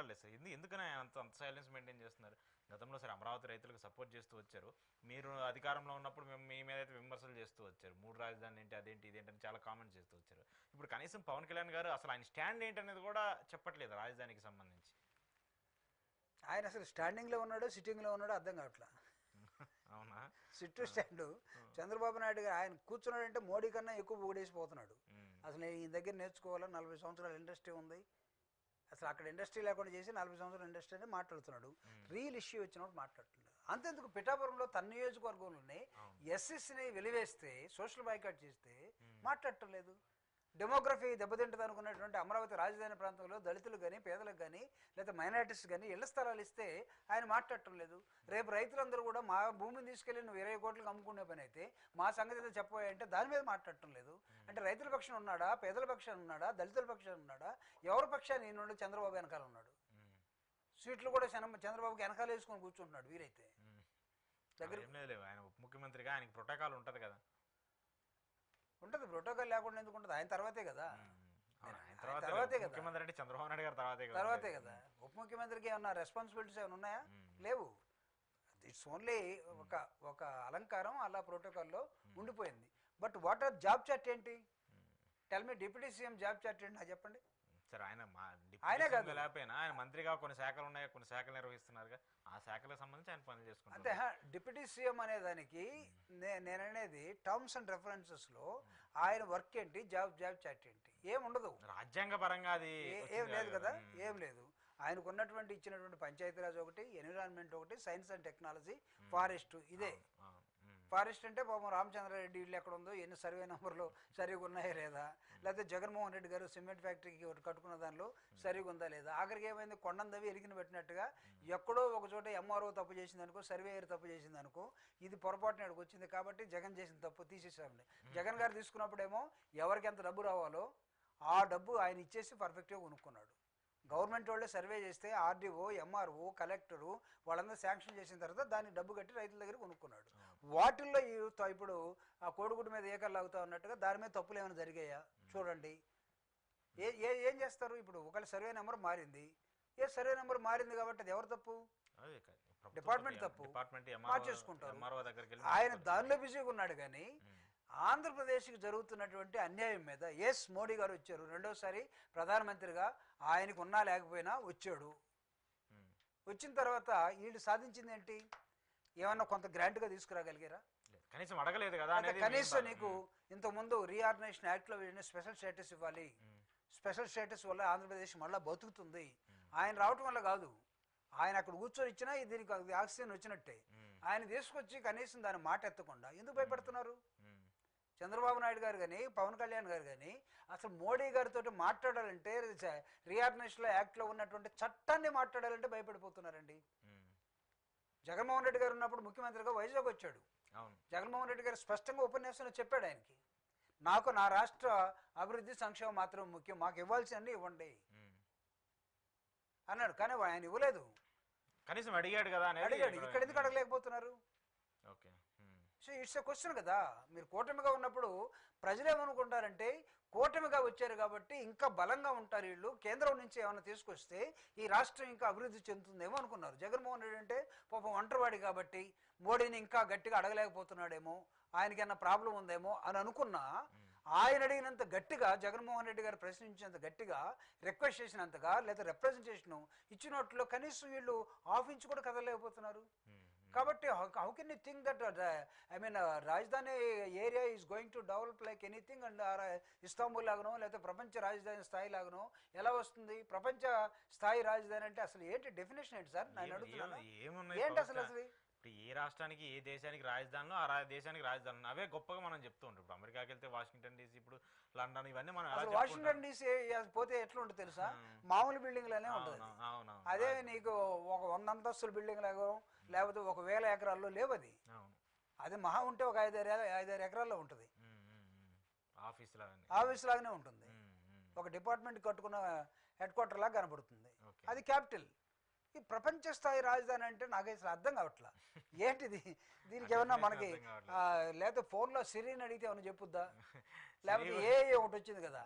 మాట్లాడలేదు సార్. ఎందుకని ఆయన అంత సైలెన్స్ మెయింటైన్ చేస్తున్నారు? గతంలో సరే అమరావతి రైతులకు సపోర్ట్ చేస్తూ వచ్చారు, మీరు అధికారంలో ఉన్నప్పుడు మేము మీ మీద అయితే విమర్శలు చేస్తూ వచ్చారు, 3 రాజధానులు ఏంటి అదేంటి ఇదేంటి అని చాలా కామెంట్స్ చేస్తూ వచ్చారు. ఇప్పుడు కనీసం పవన్ కళ్యాణ్ గారు అసలు ఆయన స్టాండ్ ఏంటనేది కూడా చెప్పట్లేదు రాజధానికి సంబంధించి. ఆయన అసలు స్టాండింగ్లో ఉన్నాడో సిట్టింగ్లో ఉన్నాడో అర్థం కావట్లా. అవునా? సిట్టు స్టాండ్ చంద్రబాబు నాయుడు గారు ఆయన కూర్చున్నాడంటే మోడీ కన్నా ఎక్కువ పొగిడేసిపోతున్నాడు. అసలు ఈ దగ్గర నేర్చుకోవాలని 40 సంవత్సరాల ఇండస్ట్రీ ఉంది, అసలు అక్కడ ఇండస్ట్రీ లేకుండా చేసి 40 సంవత్సరాల ఇండస్ట్రీ అని మాట్లాడుతున్నాడు. రియల్ ఇష్యూ వచ్చినప్పుడు మాట్లాడుతున్నాడు. అంతెందుకు పిఠాపురంలో తన నియోజకవర్గంలోనే ఎస్ఎస్ని వెలివేస్తే సోషల్ బాయ్కాట్ చేస్తే మాట్లాడటం లేదు. డెమోగ్రఫీ దెబ్బతింటుంది అనుకున్నటువంటి అమరావతి రాజధాని ప్రాంతంలో దళితులు కానీ పేదలకు కానీ లేదా మైనారిటీస్ కానీ ఇళ్ల స్థలాలు ఇస్తే ఆయన మాట్లాడటం లేదు. రేపు రైతులందరూ కూడా మా భూమిని తీసుకెళ్ళి నువ్వు 20 కోట్లకు అమ్ముకునే పని అయితే మా సంగతి ఏదో చెప్పబోయంటే దాని మీద మాట్లాడటం లేదు. అంటే రైతుల పక్షాన ఉన్నాడా, పేదల పక్షాన ఉన్నాడా, దళితుల పక్షాన ఉన్నాడా, ఎవరి పక్షాన్ని ఈయన చంద్రబాబు వెనకాల ఉన్నాడు. సీట్లు కూడా చంద్రబాబుకి వెనకాల వేసుకొని కూర్చుంటున్నాడు. వీరైతే దగ్గర ఆయన ఉప ముఖ్యమంత్రిగా ఆయనకి ప్రోటోకాల్ ఉంటుంది కదా. ఉంటుంది, ప్రోటోకాల్ లేకుండా ఎందుకు ఉంటుంది? ఆయన తర్వాతే కదా. తర్వాతే కదా ముఖ్యమంత్రి అంటే చంద్రబాబు నాయుడు గారు తర్వాతే కదా. ఉప ముఖ్యమంత్రికి ఏమన్నా రెస్పాన్సిబిలిటీస్ ఏమైనా ఉన్నాయా? లేవు. ఇట్స్ ఓన్లీ ఒక అలంకారం అలా ప్రోటోకాల్లో ఉండిపోయింది. But what are job chart ఏంటి? Tell me deputy CM job chart ఏంటి నాకు చెప్పండి. సార్ ఆయనే కాదు లేకపోయినా ఆయన మంత్రిగా కొన్ని శాఖలు ఉన్నాయి, కొన్ని శాఖలు నిర్వహిస్తున్నారుగా, ఆ శాఖలకు సంబంధించి ఆయన పనులు చేసుకుంటారు. అంతే. డిప్యూటీ సీఎం అనే దానికి నేననేది టర్మ్స్ అండ్ రెఫరెన్సెస్లో ఆయన వర్క్ ఏంటి, జాబ్ చార్ట్ ఏంటి, ఏముండదు. రాజ్యాంగ పరంగా అది ఏం లేదు కదా, ఏం లేదు. ఆయనకు ఉన్నటువంటి ఇచ్చినటువంటి పంచాయతీరాజ్ ఒకటి, ఎన్విరాన్మెంట్ ఒకటి, సైన్స్ అండ్ టెక్నాలజీ, ఫారెస్ట్. ఇదే ఫారెస్ట్ అంటే పాపం రామచంద్రారెడ్డి ఇల్లు ఎక్కడ ఉందో, ఎన్ని సర్వే నెంబర్లు సరిగా ఉన్నాయా లేదా, లేకపోతే జగన్మోహన్ రెడ్డి గారు సిమెంట్ ఫ్యాక్టరీకి ఒకటి కట్టుకున్న దానిలో సరిగా ఉందా లేదా. ఆఖరికి ఏమైంది, కొండందవి ఎలిగిన పెట్టినట్టుగా ఎక్కడో ఒక చోట ఎంఆర్ఓ తప్పు చేసింది అనుకో, సర్వేయర్ తప్పు చేసింది అనుకో, ఇది పొరపాటున ఇక్కడికి వచ్చింది కాబట్టి జగన్ చేసిన తప్పు తీసేసామండి. జగన్ గారు తీసుకున్నప్పుడేమో ఎవరికి ఎంత డబ్బు రావాలో ఆ డబ్బు ఆయన ఇచ్చేసి పర్ఫెక్ట్గా కొనుక్కున్నాడు. గవర్నమెంట్ వాళ్ళే సర్వే చేస్తే ఆర్డీఓ, ఎంఆర్ఓ, కలెక్టరు వాళ్ళందరూ శాంక్షన్ చేసిన తర్వాత దాన్ని డబ్బు కట్టి రైతుల దగ్గర కొనుక్కున్నాడు. వాటిల్లో ఇప్పుడు ఆ కోడిగుడ్డు మీద ఏకలు లాగుతా ఉన్నట్టుగా దాని మీద తప్పులు ఏమైనా జరిగాయా చూడండి. ఏం చేస్తారు? ఇప్పుడు ఒకవేళ సర్వే నెంబర్ మారింది, సర్వే నెంబర్ మారింది కాబట్టి అది ఎవరు తప్పు? డిపార్ట్మెంట్ తప్పు, మార్చేసుకుంటారు. ఆయన దానిలో బిజీగా ఉన్నాడు. కానీ ఆంధ్రప్రదేశ్కి జరుగుతున్నటువంటి అన్యాయం మీద మోడీ గారు వచ్చారు, రెండోసారి ప్రధానమంత్రిగా ఆయనకు ఉన్నా లేకపోయినా వచ్చాడు. వచ్చిన తర్వాత వీళ్ళు సాధించింది ఏంటి? ఏమన్నా కొంత గ్రాంట్గా తీసుకురాగలిగారా? కనీసం అడగలేదు కదా. కనీసం నీకు ఇంతకుముందు రీఆర్గనైజేషన్ యాక్ట్లో స్పెషల్ స్టేటస్ ఇవ్వాలి, స్పెషల్ స్టేటస్ వల్ల ఆంధ్రప్రదేశ్ మళ్ళీ బతుకుతుంది. ఆయన రావటం వల్ల కాదు, ఆయన అక్కడ కూర్చొని ఇచ్చినా దీనికి ఆక్సిజన్ వచ్చినట్టే. ఆయన తీసుకొచ్చి కనీసం దాని మాట ఎత్తకుండా ఎందుకు భయపడుతున్నారు? చంద్రబాబు నాయుడు గారు కానీ పవన్ కళ్యాణ్ గారు కానీ అసలు మోడీ గారితో మాట్లాడాలంటే, రీఆర్గనైజేషన్ యాక్ట్లో ఉన్నటువంటి చట్టాన్ని మాట్లాడాలంటే భయపడిపోతున్నారండి. జగన్మోహన్ రెడ్డి గారు ఉన్నప్పుడు ముఖ్యమంత్రిగా వైజాగ్ వచ్చాడు. జగన్మోహన్ రెడ్డి గారు స్పష్టంగా ఉపన్యాసంలో చెప్పాడు, ఆయనకి నాకు నా రాష్ట్ర అభివృద్ధి సంక్షేమం మాత్రం ముఖ్యం, మాకు ఇవ్వాల్సినవి ఇవ్వండి అన్నాడు. కానీ ఆయన ఇవ్వలేదు. కనీసం అడిగాడు కదా, అడిగాడు. ఇక్కడ ఎందుకు అడగలేకపోతున్నారు? Okay, so it's a question కదా. మీరు కూటమిగా ఉన్నప్పుడు ప్రజలు ఏమనుకుంటారంటే, కూటమిగా వచ్చారు కాబట్టి ఇంకా బలంగా ఉంటారు వీళ్ళు, కేంద్రం నుంచి ఏమైనా తీసుకొస్తే ఈ రాష్ట్రం ఇంకా అభివృద్ధి చెందుతుందేమో అనుకున్నారు. జగన్మోహన్ రెడ్డి అంటే పాపం ఒంటరివాడి కాబట్టి మోడీని ఇంకా గట్టిగా అడగలేకపోతున్నాడేమో, ఆయనకన్నా ప్రాబ్లం ఉందేమో అని అనుకున్నా, ఆయన అడిగినంత గట్టిగా జగన్మోహన్ రెడ్డి గారు ప్రశ్నించినంత గట్టిగా, రిక్వెస్ట్ చేసినంతగా లేదా రిప్రజెంటేషన్ ఇచ్చినట్లో కనీసం వీళ్ళు హాఫ్ ఇంచ్ కూడా కదలలేకపోతున్నారు. కాబట్టి how can you think that రాజధాని area is going to develop like anything and Istanbul లాగనో లేకపోతే ప్రపంచ రాజధాని స్థాయి లాగనో ఎలా వస్తుంది? ప్రపంచ స్థాయి రాజధాని అంటే అసలు ఏంటి డెఫినేషన్ ఏంటి సార్? నేను అడుగుతున్నాను, ఏంటి అసలు ఏ రాష్ట్రానికి ఏ దేశానికి రాజధానులు, ఆ దేశానికి రాజధానులు అవే గొప్పగా మనం చెప్తూ ఉంటాం. ఇప్పుడు అమెరికాకి వెళ్తే వాషింగ్టన్ డీసీ, ఇప్పుడు లండన్, ఇవన్నీ మనం వాషింగ్టన్ డీసీ పోతే ఎట్లా ఉంటుంది తెలుసా? మామూలు బిల్డింగ్ లానే ఉంటుంది. అదే నీకు ఒక 100 అంతస్తుల బిల్డింగ్ లాగో లేకపోతే 1000 ఎకరాల్లో లేవు. అది మహా ఉంటే ఒక 5-6 ఎకరాల్లో ఉంటుంది. ఆఫీస్ లాగానే ఉంటుంది. ఒక డిపార్ట్మెంట్ కట్టుకున్న హెడ్ క్వార్టర్ లాగా కనపడుతుంది. అది క్యాపిటల్. ఈ ప్రపంచ స్థాయి రాజధాని అంటే నాకు అసలు అర్థం కావట్లా. ఏంటిది? దీనికి ఏమన్నా మనకి లేకపోతే ఫోన్లో సిరిని అడిగితే ఏమన్నా చెప్పుద్దా? లేకపోతే ఒకటి వచ్చింది కదా,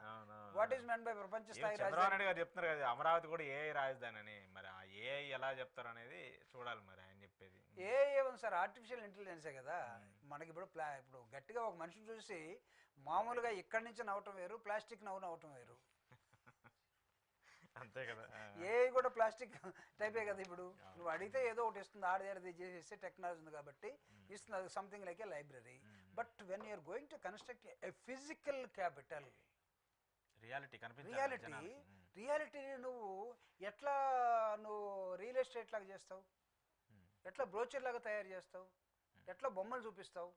వాట్ ఈస్ మెన్ బై ప్రపంచ స్థాయి రాజధాని చెప్తున్నారు కదా, అమరావతి కూడా ఏ రాజధాని అని. ఏఐ ఎలా చెప్తారు అనేది చూడాలి మరి ఆయన చెప్పేది. ఏముంది సార్, ఆర్టిఫిషియల్ ఇంటెలిజెన్సే కదా. మనకి ఇప్పుడు గట్టిగా ఒక మనిషిని చూసి మామూలుగా ఇక్కడి నుంచి నవ్వటం వేరు, ప్లాస్టిక్ నవ్వటం వేరు. అంతే కదా. ఏఐ కూడా ప్లాస్టిక్ టైపే కదా. ఇప్పుడు నువ్వు అడిగితే ఏదో ఒకటి ఇస్తుంది, ఆడది చేసేస్తే టెక్నాలజీ ఉంది కాబట్టి ఇస్తుంది. అది something like a library. But when you're going to construct a physical capital, రియాలిటీని నువ్వు ఎట్లా రియల్ ఎస్టేట్ లాగా చేస్తావు, ఎట్లా బ్రోచర్ లాగా తయారు చేస్తావు, ఎట్లా బొమ్మలు చూపిస్తావు?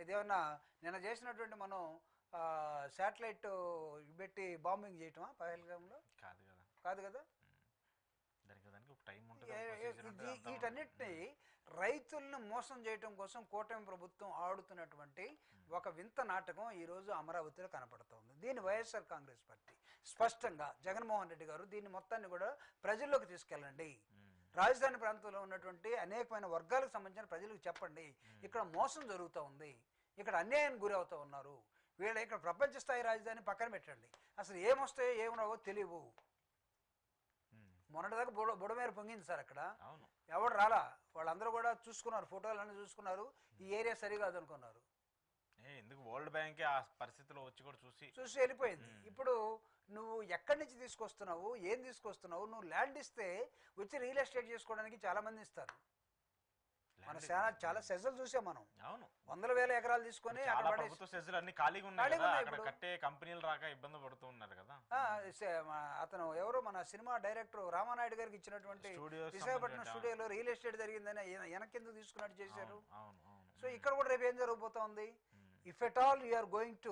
ఇదేమన్నా నిన్న చేసినటువంటి మనం శాటిలైట్ పెట్టి బాంబింగ్ చేయటమా పహల్గామ్లో? కాదు కదా. వీటన్నిటిని రైతులను మోసం చేయటం కోసం కూటమి ప్రభుత్వం ఆడుతున్నటువంటి ఒక వింత నాటకం ఈరోజు అమరావతిలో కనపడుతోంది. దీన్ని వైఎస్ఆర్ కాంగ్రెస్ పార్టీ స్పష్టంగా జగన్మోహన్ రెడ్డి గారు దీన్ని మొత్తాన్ని కూడా ప్రజల్లోకి తీసుకెళ్ళండి, రాజధాని ప్రాంతంలో ఉన్నటువంటి అనేకమైన వర్గాలకు సంబంధించిన ప్రజలకు చెప్పండి, ఇక్కడ మోసం జరుగుతూ ఉంది, ఇక్కడ అన్యాయానికి గురి అవుతూ ఉన్నారు, వీళ్ళ ఇక్కడ ప్రపంచ స్థాయి రాజధాని పక్కన పెట్టండి, అసలు ఏమొస్తాయో ఏమరావో తెలియవు. మొన్నటిదాకా బుడమేరు పొంగింది సార్ అక్కడ, ఎవడు రాలా, వాళ్ళందరూ కూడా చూసుకున్నారు, ఫోటోలన్నీ చూసుకున్నారు, ఈ ఏరియా సరికాదు అనుకున్నారు. ఎందుకు వరల్డ్ బ్యాంక్ ఆ పరిస్థితిలో వచ్చి కూడా చూసి వెళ్ళిపోయింది. ఇప్పుడు నువ్వు ఎక్కడి నుంచి తీసుకొస్తున్నావు, ఏం తీసుకొస్తున్నావు? నువ్వు ల్యాండ్ ఇస్తే వచ్చి రియల్ ఎస్టేట్ చేసుకోవడానికి చాలా మంది ఇస్తారు. మన చాలా సెజలు చూసాం మనం, వందల వేల ఎకరాలు తీసుకొని అతను ఎవరు మన సినిమా డైరెక్టర్ రామానాయుడు గారికి ఇచ్చినటువంటి విశాఖపట్నం స్టూడియోలో రియల్ ఎస్టేట్ జరిగిందని వెనకెందుకు తీసుకున్నట్టు చేశారు. సో ఇక్కడ కూడా రేపు ఏం జరగబోతోంది? If at all you are going to